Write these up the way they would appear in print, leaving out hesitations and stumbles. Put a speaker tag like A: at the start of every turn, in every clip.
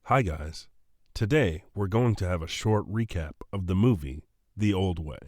A: Hi guys. Today we're going to have a short recap of the movie The Old Way.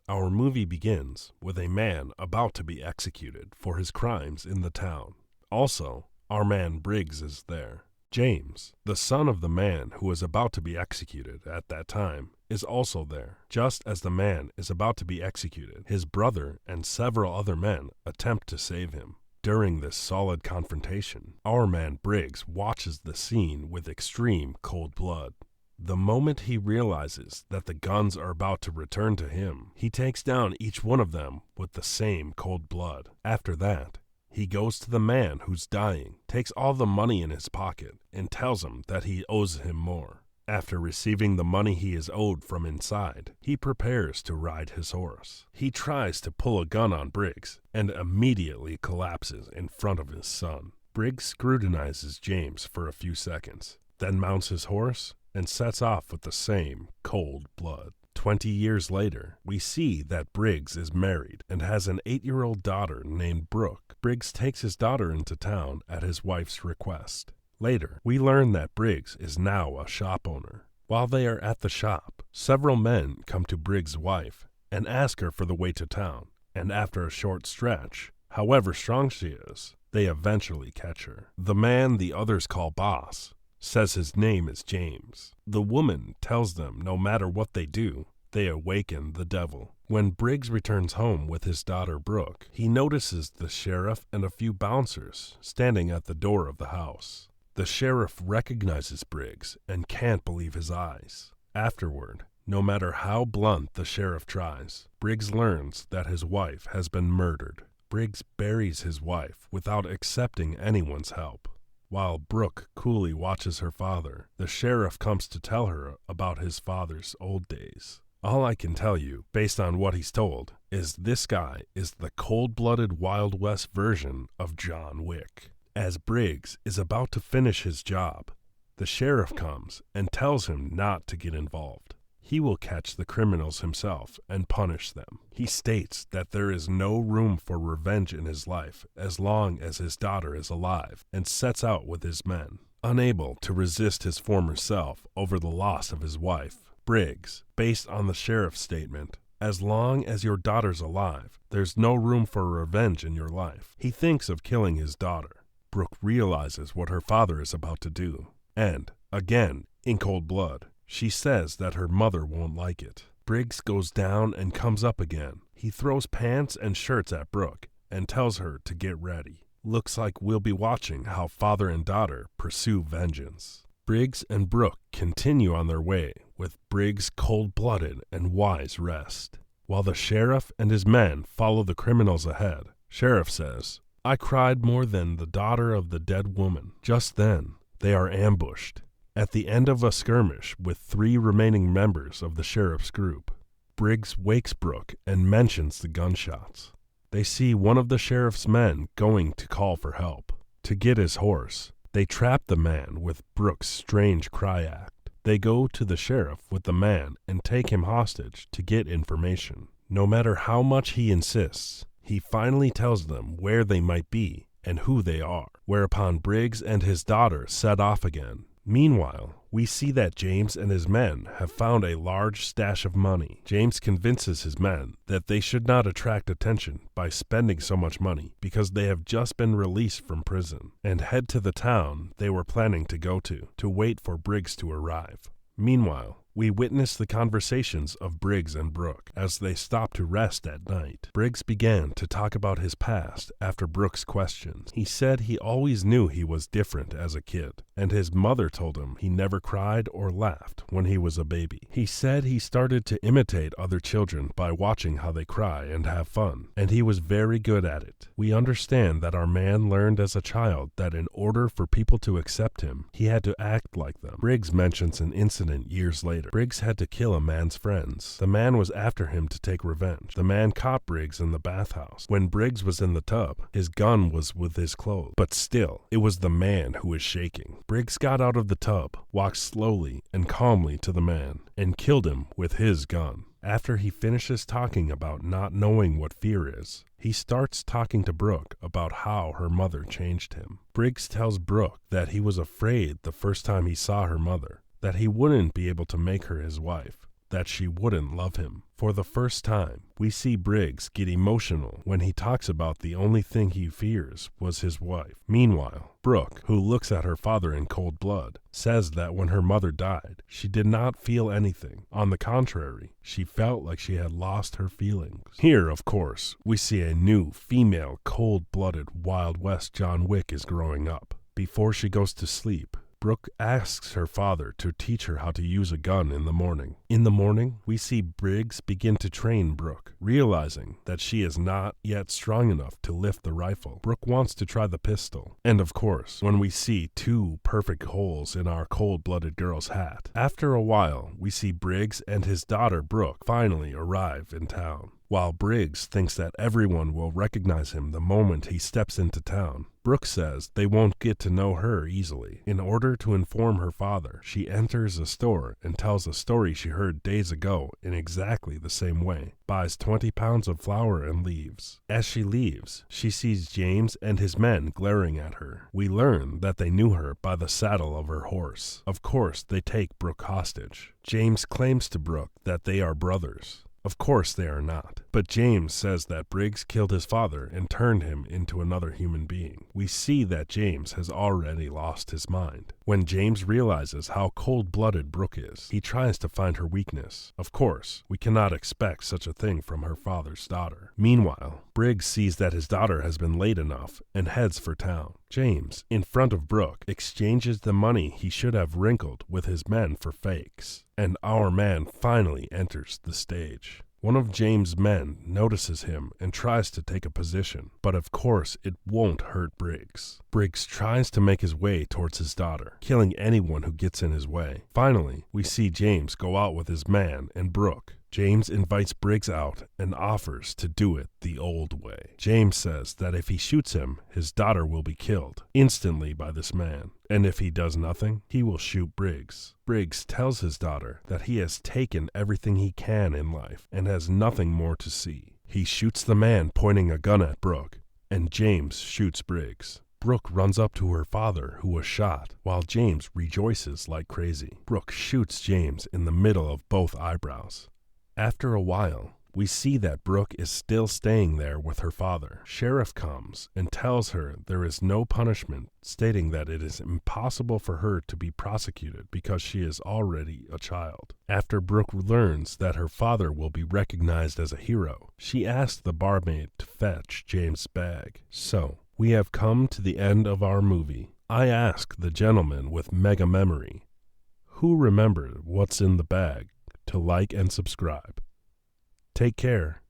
A: Our movie begins with a man about to be executed for his crimes in the town. Also, our man Briggs is there. James, the son of the man who was about to be executed at that time, is also there. Just as the man is about to be executed, his brother and several other men attempt to save him. During this solid confrontation, our man Briggs watches the scene with extreme cold blood. The moment he realizes that the guns are about to return to him, he takes down each one of them with the same cold blood. After that, he goes to the man who's dying, takes all the money in his pocket, and tells him that he owes him more. After receiving the money he is owed from inside, he prepares to ride his horse. He tries to pull a gun on Briggs and immediately collapses in front of his son. Briggs scrutinizes James for a few seconds, then mounts his horse and sets off with the same cold blood. 20 years later, we see that Briggs is married and has an 8-year-old daughter named Brooke. Briggs takes his daughter into town at his wife's request. Later, we learn that Briggs is now a shop owner. While they are at the shop, several men come to Briggs' wife and ask her for the way to town, and after a short stretch, however strong she is, they eventually catch her. The man the others call boss says his name is James. The woman tells them no matter what they do, they awaken the devil. When Briggs returns home with his daughter Brooke, he notices the sheriff and a few bouncers standing at the door of the house. The sheriff recognizes Briggs and can't believe his eyes. Afterward, no matter how blunt the sheriff tries, Briggs learns that his wife has been murdered. Briggs buries his wife without accepting anyone's help. While Brooke coolly watches her father, the sheriff comes to tell her about his father's old days. All I can tell you, based on what he's told, is this guy is the cold-blooded Wild West version of John Wick. As Briggs is about to finish his job, the sheriff comes and tells him not to get involved. He will catch the criminals himself and punish them. He states that there is no room for revenge in his life as long as his daughter is alive, and sets out with his men. Unable to resist his former self over the loss of his wife, Briggs, based on the sheriff's statement, as long as your daughter's alive, there's no room for revenge in your life. He thinks of killing his daughter. Brooke realizes what her father is about to do, and, again, in cold blood, she says that her mother won't like it. Briggs goes down and comes up again. He throws pants and shirts at Brooke and tells her to get ready. Looks like we'll be watching how father and daughter pursue vengeance. Briggs and Brooke continue on their way with Briggs' cold-blooded and wise rest. While the sheriff and his men follow the criminals ahead, Sheriff says, "I cried more than the daughter of the dead woman." Just then, they are ambushed at the end of a skirmish with 3 remaining members of the sheriff's group. Briggs wakes Brooke and mentions the gunshots. They see one of the sheriff's men going to call for help. To get his horse, they trap the man with Brooke's strange cry act. They go to the sheriff with the man and take him hostage to get information. No matter how much he insists, he finally tells them where they might be and who they are, whereupon Briggs and his daughter set off again. Meanwhile, we see that James and his men have found a large stash of money. James convinces his men that they should not attract attention by spending so much money because they have just been released from prison, and head to the town they were planning to go to wait for Briggs to arrive. Meanwhile, we witness the conversations of Briggs and Brooke as they stop to rest at night. Briggs began to talk about his past after Brooke's questions. He said he always knew he was different as a kid, and his mother told him he never cried or laughed when he was a baby. He said he started to imitate other children by watching how they cry and have fun, and he was very good at it. We understand that our man learned as a child that in order for people to accept him, he had to act like them. Briggs mentions an incident years later. Briggs had to kill a man's friends. The man was after him to take revenge. The man caught Briggs in the bathhouse. When Briggs was in the tub, his gun was with his clothes. But still, it was the man who was shaking. Briggs got out of the tub, walked slowly and calmly to the man, and killed him with his gun. After he finishes talking about not knowing what fear is, he starts talking to Brooke about how her mother changed him. Briggs tells Brooke that he was afraid the first time he saw her mother, that he wouldn't be able to make her his wife, that she wouldn't love him. For the first time, we see Briggs get emotional when he talks about the only thing he fears was his wife. Meanwhile, Brooke, who looks at her father in cold blood, says that when her mother died, she did not feel anything. On the contrary, she felt like she had lost her feelings. Here, of course, we see a new female cold-blooded Wild West John Wick is growing up. Before she goes to sleep, Brooke asks her father to teach her how to use a gun in the morning. In the morning, we see Briggs begin to train Brooke, realizing that she is not yet strong enough to lift the rifle. Brooke wants to try the pistol. And of course, when we see two perfect holes in our cold-blooded girl's hat. After a while, we see Briggs and his daughter Brooke finally arrive in town. While Briggs thinks that everyone will recognize him the moment he steps into town, Brooke says they won't get to know her easily. In order to inform her father, she enters a store and tells a story she heard days ago in exactly the same way, buys 20 pounds of flour and leaves. As she leaves, she sees James and his men glaring at her. We learn that they knew her by the saddle of her horse. Of course, they take Brooke hostage. James claims to Brooke that they are brothers. Of course they are not, but James says that Briggs killed his father and turned him into another human being. We see that James has already lost his mind. When James realizes how cold-blooded Brooke is, he tries to find her weakness. Of course, we cannot expect such a thing from her father's daughter. Meanwhile, Briggs sees that his daughter has been late enough and heads for town. James, in front of Brooke, exchanges the money he should have wrinkled with his men for fakes. And our man finally enters the stage. One of James' men notices him and tries to take a position, but of course it won't hurt Briggs. Briggs tries to make his way towards his daughter, killing anyone who gets in his way. Finally, we see James go out with his man and Brooke. James invites Briggs out and offers to do it the old way. James says that if he shoots him, his daughter will be killed instantly by this man, and if he does nothing, he will shoot Briggs. Briggs tells his daughter that he has taken everything he can in life and has nothing more to see. He shoots the man pointing a gun at Brooke, and James shoots Briggs. Brooke runs up to her father, who was shot, while James rejoices like crazy. Brooke shoots James in the middle of both eyebrows. After a while, we see that Brooke is still staying there with her father. Sheriff comes and tells her there is no punishment, stating that it is impossible for her to be prosecuted because she is already a child. After Brooke learns that her father will be recognized as a hero, she asks the barmaid to fetch James' bag. So, we have come to the end of our movie. I ask the gentleman with mega memory, who remembered what's in the bag, to like and subscribe. Take care.